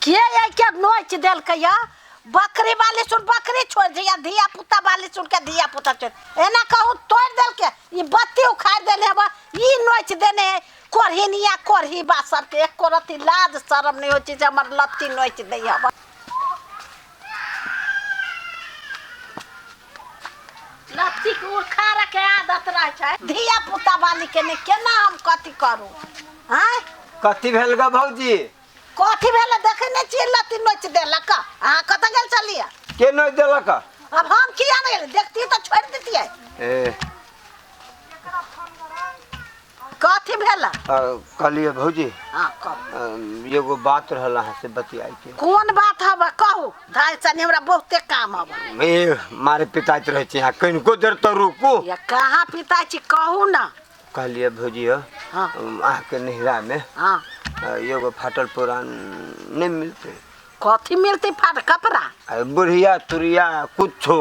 के आई के नोच देल के या बकरी वाली सुन बकरी छोड़ दिया धिया पुता वाली सुन के धिया पुता छोड़ एना कहूँ तोड़ देल के ये बत्ती उखाड़ देले हवा ई नोच देने कोरही निया कोरही बा सब के एक कोरती लाज शरम नहीं होची जे हमर लत्ती नोच दे हवा लत्ती के उखाड़ के आदत रह छै धिया पुता वाली के ने केना हम कथि करू हैं कथी भेल ग भौजी कथी भेल देखे ने छी लत्ती नोच देलक हां कत गेल चलिया के नोच देलक अब हम किया नहीं देखती तो छोड़ देती है ए कथी भेल कहलिए भौजी हां कब एगो बात रहला है से बतियाई के कौन बात हबे कहू धाय सनी हमरा बहुते काम हबे ए मारे पिताइत रहे छी कनिको देर त रुकू ये कहां पिता छी कहू ना कहलिए भौजी हां आह के नहिरा में हां एगो फाटल पुरान नहीं मिलते कथी मिलते फाट कपड़ा बुढ़िया तुरिया कुछो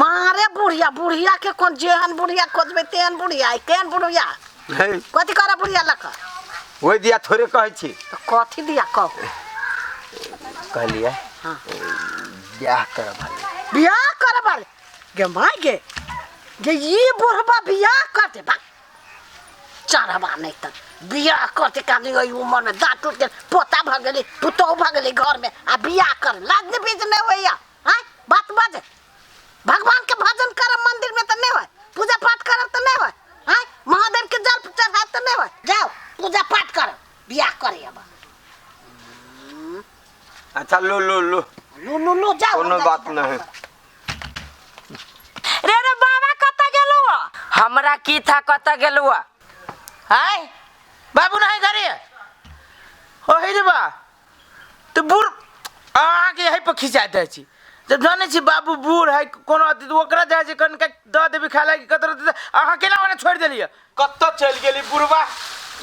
मारे बुढ़िया बुढ़िया के कौन जेहन बुढ़िया खोजबे तेहन बुढ़िया केहन बुढ़िया कथी करे बुढ़िया लक वो दिया थोड़े कहे छी तो कथी दिया कहू कहलिए हां ब्याह कर भाई बियाह करे बारे गे माय गे जे ये बुढ़बा बियाह करते बा चारबा नहीं तक बियाह करते कानी ओई उमर में दांत टूट गेल पोता भ गेली पुतौ भ गेली घर में आ बियाह कर लाज बीज नहीं होइया हैं बात बाजे भगवान के भजन कर मंदिर में त नहीं होय पूजा पाठ कर त नहीं होय हैं महादेव के जल चढ़ा त नहीं होय जाओ पूजा पाठ कर बियाह करे अब अच्छा लो लो लो लो जाओ कोनो बात नहीं रे बाबा कत गेलो हमरा की था कत गेलो हाय बाबू नहीं घरे ओ हे रे बा तो बूढ़ आगे है पर खिंचा दे छी जब जाने छी बाबू बूढ़ है कोनो तो ओकरा दे छी कन के द देबी खाला की कतर आहा केना ओने छोड़ देलिए कत्त चल गेली बुढ़वा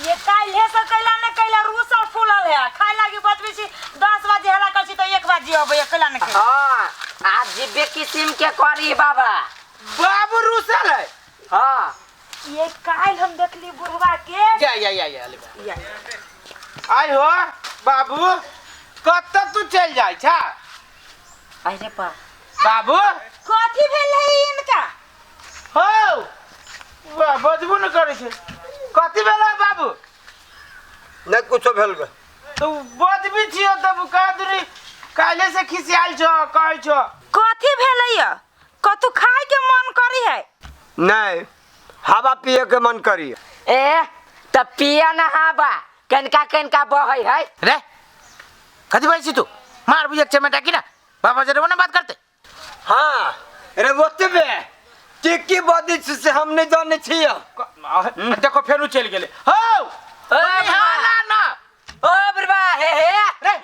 ये काल्हे से कैला ने कैला रूसल फूलल है खाए लागी बचबी छी 10 बजे हला कर छी तो 1 बजे अबे कैला ने हां आज जिबे किस्म के करी बाबा बाबू रूसल है हां ये काल हम देखली बुढ़वा के या आई हो बाबू कत्त तू चल जाय छा अरे पा बाबू कथी भेल है इनका हो वाह बजबू न करे छे कथी भेल बाबू नहीं कुछो भेल ग तो बजबी छियो तब कादरी काले से खिसियाल छ कहै छ कथी भेल है कतु खाए के मन करी है नहीं हवा पिए के मन करी ए त पिया ना हवा कनका बहै है रे कथी भाई छी तू मार बुझे चमेटा की ना बाबा जरे ना बात करते हाँ अरे बोतबे टिक्की बदी से हम नहीं जाने छियो देखो फेरू चल गेले हो हाला ना ओ बुढ़वा हे रे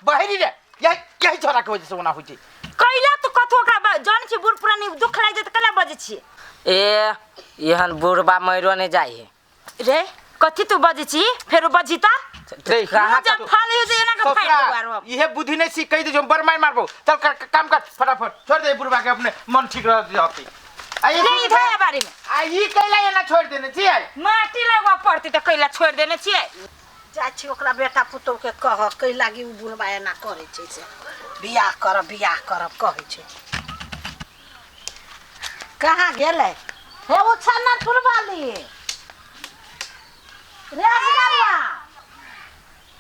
बहिरी रे यही छोरा के वजह से ओना होई छी कैला तो कथो ओकरा जान छी बूढ़ पुरानी दुख लाग जत कला बजे छी ए यहन बुढ़वा मरो नहीं जाई है रे कथी तू बजे छी फेरो बजीता रे कहां जब फाल हो जे एना के फाइट दुआरो ये बुद्धि नहीं सीख कहि दे जो बर मार मारबो चल काम कर फटाफट छोड़ दे बुढ़वा के अपने मन ठीक रह जाती आई नहीं इधर बारी में आई कैला ये ना छोड़ देने छी माटी लगवा पड़ती त कैला छोड़ देने छी जा छी ओकरा बेटा पुतौ के कह कै लागी उ बुढ़बा एना करे छै से बियाह करब कहै छै कहां गेलै हे ओ छन्ना फुलवाली रे अजगरवा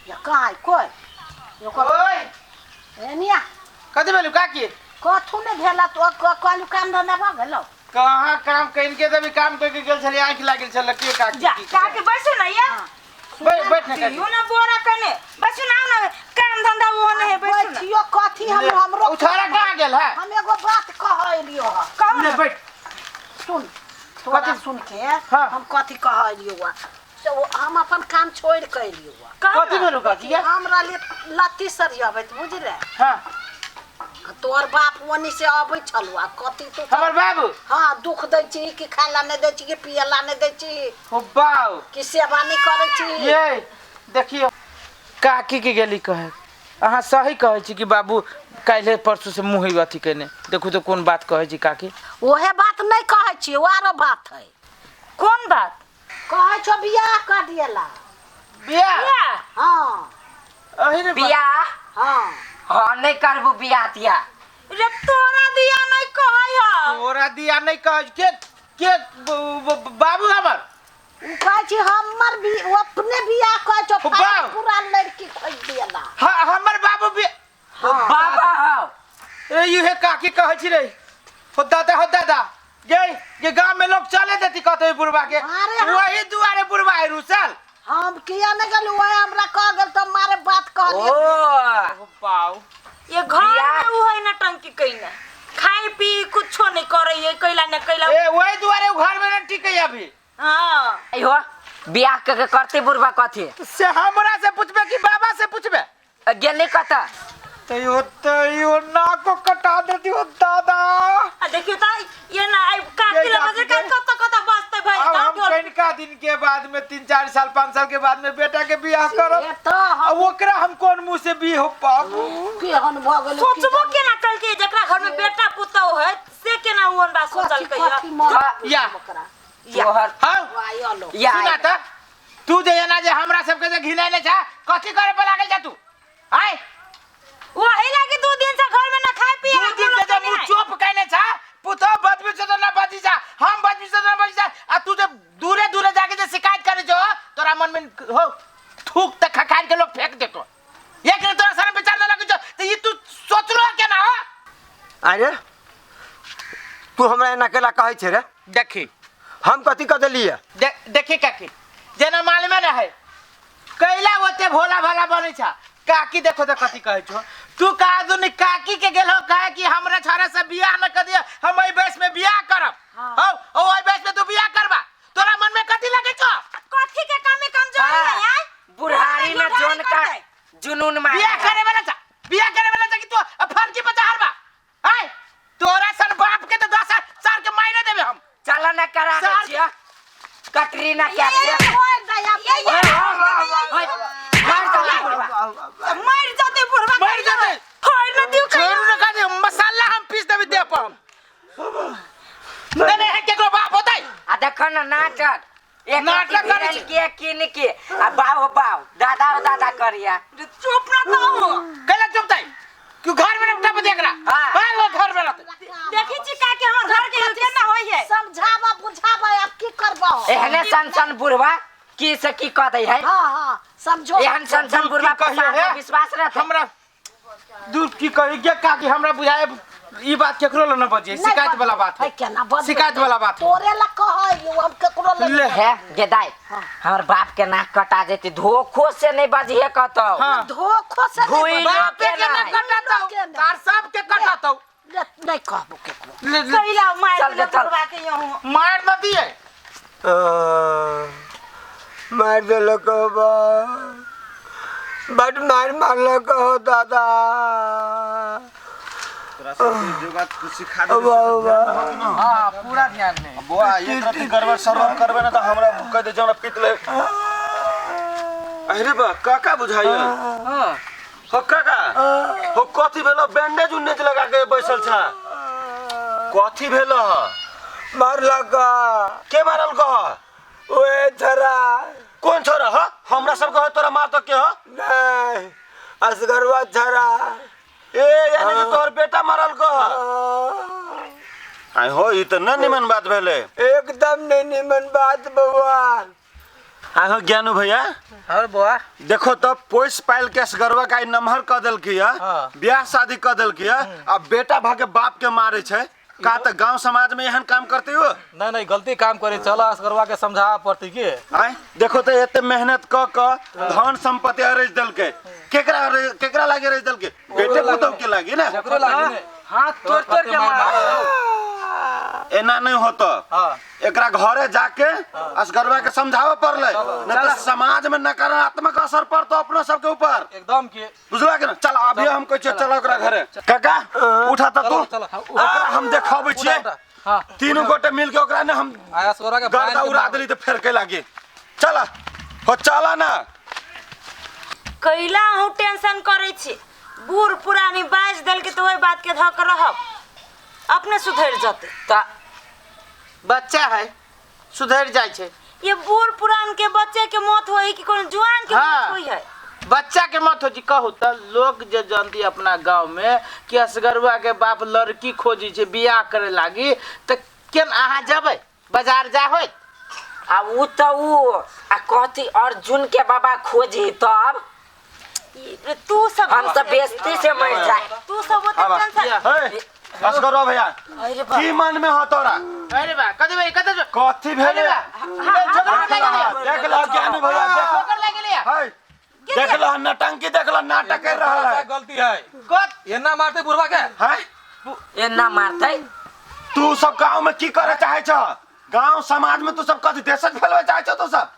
या काय कोई यो को ओए एनिया कथी भेलु काकी कथु ने भेला तो कहलु काम धंधा भ गेलो कहां काम कइन के तभी काम करके गेल छली आंख लागल छल के काकी जा काके बैसो ना या बैठ ना यो ना बोरा कने बैसो ना काम धंधा वो नहीं है बैसो ना यो कथी हमरो उछारा कहां गेल है हम एगो बात कहलियो ह कहू ले ना बैठ सुन तोरा सुन के हम कथी कहलियो ह तो हम अपन काम छोड़ के अलियो ह कथी भेलु काकी हमरा ले लत्ती सरियाबे बुझले हां तोर बाप ओनी से आबै छलुआ कथी तो हमर बाबू हां दुख दै छी कि खाला नै दै छी कि पियला नै दै छी हो बाऊ कि सेवा नै करै छी ये देखियो काकी के गेली कहे अहाँ सही कहै छी कि बाबू काल्हे परसों से मुंह अथी केने देखू तो कोन बात कहै छी काकी ओहे बात नै कहै छी वारो बात है कौन बात कहै छ बियाह कर दियला बियाह हां अहि रे बियाह हाँ हाँ नहीं करबू बियाह तिया रे तोरा दिया नहीं कहै ह तोरा दिया नहीं कह के बाबू हमर उ कहै छी हमर भी वो अपने बियाह कहै छो बाबा। पूरा लड़की खोज दियला हमर बाबू भी बाबा हो ये काकी कहै छी रे हो दादा ये गांव में लोग चले देती कहते बुढ़वा के अरे हम- वही दुआरे बुढ़वा है रुसल हम किया नहीं गेलू वही हमरा कह गेल तो मारे बात कह ओ दिया पाऊ ये घर बियाह- में उ है ना टंकी कइना खाई पी कुछो नहीं करे ये कैला न कैला ए वही दुआरे घर में न ठीक है अभी हां हो बियाह के करते बुढ़वा कथी से हमरा से पूछबे कि बाबा से पूछबे गेले कत तयो नाको कटा देती हो दादा आ देखियो त ये ना आई काकी ये ले बजे काकी कत कत बसते भाई अब हम ढोल कनिका दिन के बाद में 3-4 साल 5 साल के बाद में बेटा के बियाह करब ये तो हम अब ओकरा हम कौन मुंह से भी हो बाबू केहन भ गेल सोचबो केना कल के जकरा घर में बेटा पुतौ है से केना ओन बा सोचल के या तोहर हां या सुना त तू जे ना जे हमरा सबके जे घिनाइ नै छ कथि करे पे लागल जा तू आय वही लागे 2 दिन से घर में ना खाए पिए दू दिन से जे मुंह चुप कहने छ पुतो बदबी से ना बजी जा हम बदबी से ना बजी जा आ तू जे दूरे दूरे जाके जे शिकायत करे जो तोरा मन में हो थूक त खखार के लोग फेंक देतो एक ने तोरा सर विचार ना लगे जो त ये तू सोचलो के ना हो अरे तू हमरा एना केला कहै छे रे देखी हम कथि क देलिए देखी काकी जेना मालूम ना है कैला ओते भोला भाला बनै छ काकी देखो त कथि कहै छो तू का दुनी काकी के गेलो कहे कि हमरा छोरा से बियाह न कर दिया हम एई बेस में बियाह करब हो ओ एई बेस में तू बियाह करबा तोरा मन में कथि लगे छो कथी के कमी कमजोरी है यार बुढ़ारी में जोन का जुनून मार बियाह करे वाला छ कि तू फन की बचा हरबा हाय तोरा सन बाप के तो 10 साल के मायने देबे हम चल न करा दे छिया कटरीना क्या मर जाते बुढ़वा मर जाते होय न दियो छोरू न का दे मसाला हम पीस देबे दे पर नहीं है केकरो बाप होतै आ देखो न नाटक एक नाटक नाटक करै छी। के किन के आ बाव दादा करिया चुप ना तो कैला चुपतै क्यों घर में उठा पे देख रहा हाँ। भाग वो घर में रहते देखी छी का के हमर घर के केना होय है समझावा बुझावा अब की करबो एहने सन बुढ़वा की से की कहते है हां समझो एहन सन बुढ़वा पर सारा विश्वास रहता हमरा दूर की कही के का कि हमरा बुझाए ई बात केकरो ल न बजे शिकायत वाला बात है केना बज शिकायत वाला बात है। तोरे ला कहै हम केकरो ले। है गेदाई हमर बाप के नाक कटा जेती धोखो से नहीं बजी है कहतो हाँ। धोखो से धोई बाप के केना न है? कटातौ तार सब के कटातौ नहीं कहबो केकरो कैला मार चल के चल। बुढ़वा के यहूं मार न दिए मार देलो कहबा बट मारलो कहो दादा जो बात कुछ सिखा दे हां पूरा ध्यान में बुआ एक रात गड़बड़ सरवर करबे ना तो हमरा कह दे जौन पित ले अरे बा काका बुझाइए हां हो काका हो कथि भेलो बैंडेज उन्नेज लगा के बैसल छ कथि भेलो मारलो का के मारल कह ओए छरा कौन छोरा ह हमरा सब कह तोरा मार तो के ह नहीं असगरवा छरा ए यानी जे तोर बेटा मारल कह आय हो ई त न निमन बात भेले एकदम नहीं निमन बात बउआ आय हो ज्ञानू भैया और बुआ देखो तो पोस पाइल के असगरवा का नमहर क देल किया हाँ। ब्याह शादी क देल किया अब बेटा भागे बाप के मारे छै का त गांव समाज में एहन काम करते हो नहीं गलती काम करे चल असगरवा के समझा पड़ती के आय देखो तो एते मेहनत क धन संपत्ति अरेज देल के केकरा लागे अरेज देल के बेटे पुतौ के लागे ना जकरो लागे ने हां तोड़ के मार एना नहीं होता हां एकरा घरे जाके असगरवा के समझावे पड़ले न तो समाज में नकारात्मक असर पड़तो अपना सबके ऊपर एकदम के बुझला के ना चल अभी हम कहै छियै चल ओकरा घरे काका उठा त तू चलो ओकरा हम देखाबै छियै हां तीनों गोटे मिल के ओकरा ने हम आया सोरा के गर्दा उड़ा देली त फेर के लागी चला हो चला ना कैला हूं टेंशन करे छी बूढ़ पुरानी बाज देल के तो ओई बात के धक रहब अपने सुधर जते ता बच्चा है सुधर जाय छै ये बूढ़ पुरान के बच्चे के मौत होई कि कोन जवान के हाँ। मौत होई है बच्चा के मत हो जी कहू त लोग जे जानती अपना गांव में कि असगरुआ के बाप लड़की खोजी छे बियाह करे लागी त केन अहाँ जबै बाजार जा होत आ उ त उ आ कथी अर्जुन के बाबा खोजी तब तू सब हम तो बेइज्जती से मर जाए। तू सब वो टेंशन असगरवा भैया की मन में हो तोरा अरे बा कथी भाई कथी कथी भेले देख ला ज्ञान भैया ठोकर लाग गेलिया है देख ला नटंकी देख ला नाटक कर रहा है गलती है कत ये ना मारते बुढ़वा के हैं ए ना मारते तू सब गांव में की करे चाहे छ गांव समाज में तू सब कथी देशक फैलवे चाहे छ तू सब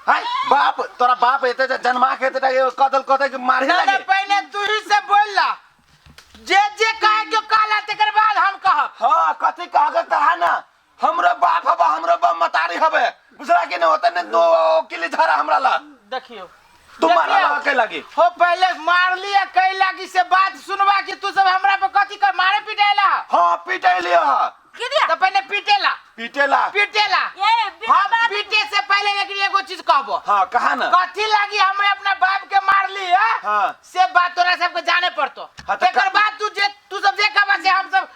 हैं बाप तोरा बाप एते जन्मा के एते कदल कदल के मारे ना लगे पहले तू ही से बोल ला जे जे कहे के काला तकर बाद हम कहब हां कथी कह के कहा ना हमरो बाप हबे हमरो बाप मतारी हबे बुझला कि न होते न दो किली धरा हमरा ला देखियो तुम्हारा लगा के लगी हो पहले मार लिया कई लागी से बात सुनवा कि तू सब हमरा पे कथी कर मारे पिटेला हां पिटे लिया के दिया तो पहले पिटेला पिटेला ये हम पीटे से पहले लेकिन एगो चीज कहबो हां कहा ना कथी लागी हमें अपना बाप के मार ली है हां से बात तोरा सबके जाने पड़तो हाँ, तो एकर बाद तू सब जे कहबा से हम सब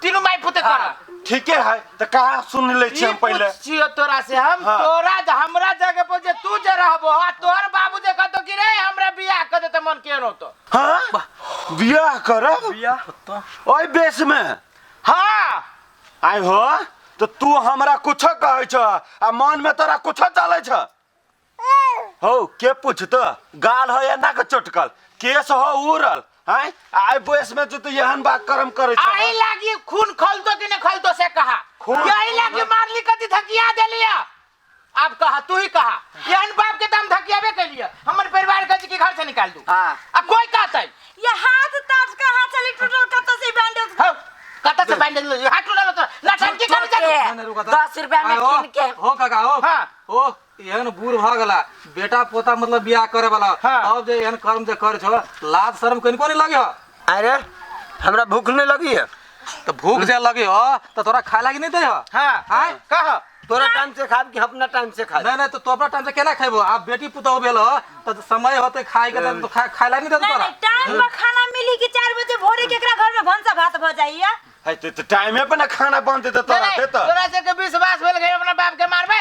तीनों माई पुते कर ठीक है तो कहा सुन ले छी हम पहले पूछियो तोरा से हम हाँ। तोरा हमरा जगह पर जे तू जे रहबो आ तोहर बाबू जे कहतो कि रे हमरा बियाह कर दे त मन केन होतो हां बियाह करब बियाह ओइ बेस में हां आइ हो तो तू हमरा कुछ कहै छ आ मन में तोरा कुछ चलै छ हो के पूछत गाल हो या ना के चटकल केस हो उड़ल हैं आइ बेस में तू यहन बात करम करे छ आई लागी खून खलतो कि न खलतो से कहा खून? यही लागी मारली कति धकिया देलिया अब कहा तू ही कहा यहन बाप के दम धकियाबे के लिए हमर परिवार के की घर से निकाल दू हां अब कोई कहता है ये हाथ ताट का हाथ चली टूटल कत से बैंडेज हो कता से बांध लो हाथ टूटल तो ना टंकी कर नहीं, रुका था। 10 रुपया में किन के हो काका हो हाँ। हो एहन बूढ़ भ गला बेटा पोता मतलब बियाह करे वाला हाँ। अब जे एहन कर्म जे कर छ लाज शर्म कनिको नहीं लगे हो अरे हमरा भूख नहीं लगी है तो भूख जे लगे हो तो तोरा खाए लागी नहीं दे हो हां हां कह तोरा टाइम से खाब कि अपना टाइम से खा नहीं नहीं तो अपना टाइम से केना खाइबो आप बेटी पुतौ भेल हो तो समय होते खाए के तो खाए लागी नहीं दे नहीं तोरा नहीं टाइम पर खाना मिली कि 4 बजे भोरे केकरा घर में भंसा भात भ जाइए है तो टाइम पे ना खाना बनते तो तोरा दे तो तोरा से के विश्वास भेल गए अपना बाप के मारबे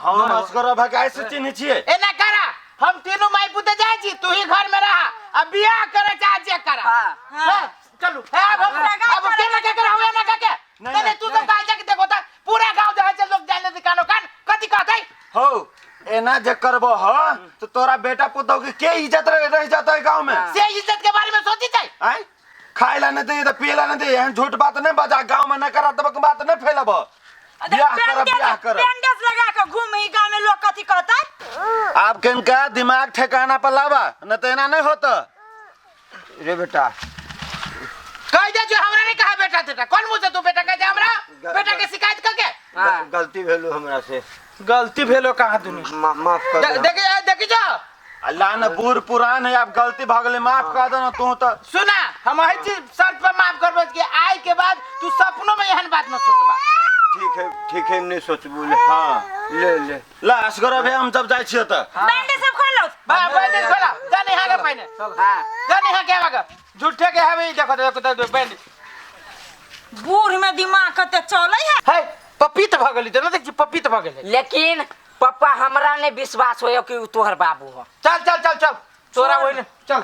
हम असगर भगाई से चिन्ह छिए ए ना करा हम तीनों माई पुते जाय छी तू ही घर में रहा अब बियाह करे चाहे जे करा हां चलू अब के ना के करा हुए ना के तने तू सब गाय जाके देखो त पूरा गांव जाय छ लोग जाने दुकानो कान कथि कहतै हो एना जे करबो हो तो तोरा बेटा पुतौ के इज्जत रह जाता है गांव में से इज्जत के बारे में सोची छै आय खाए ला न दे तो पिए ला न दे एहन झूठ बात नहीं बजा गांव में न करा तब बात नहीं फैलब बियाह कर बैंडेज लगा के घूमे ई गांव में लोग कथि कहतै आप किनका दिमाग ठिकाना पर लावा न तो एना नहीं होता रे बेटा कह दे जो हमरा नहीं कहा बेटा तेटा कौन मुंह से तू बेटा कह दे हमरा बेटा के शिकायत करके गलती भेलू हमरा से गलती भेलो कहां दुनी माफ कर दे देखी जा अल्लाह न बूढ़ पुरान है आप गलती भागले माफ कर देना तू तो सुना हम हर चीज शर्त पर माफ करबो कि आय के बाद तू सपनों में एहन बात न सोचबा ठीक है नहीं सोचबू ले हाँ ले ला असगर भाई हम जब जाय छिए त बैंडेज सब खोलो बा बैंडेज खोला जाने हां के पहने हां जाने हां के आगा झूठे के हवे देखो बैंडेज बूढ़ में दिमाग कते चलै है है पपीत भ गेली त न देख पपीत भ गेली लेकिन पापा हमरा ने विश्वास होयो कि तोहर बाबू हो चल तोरा ओइने चल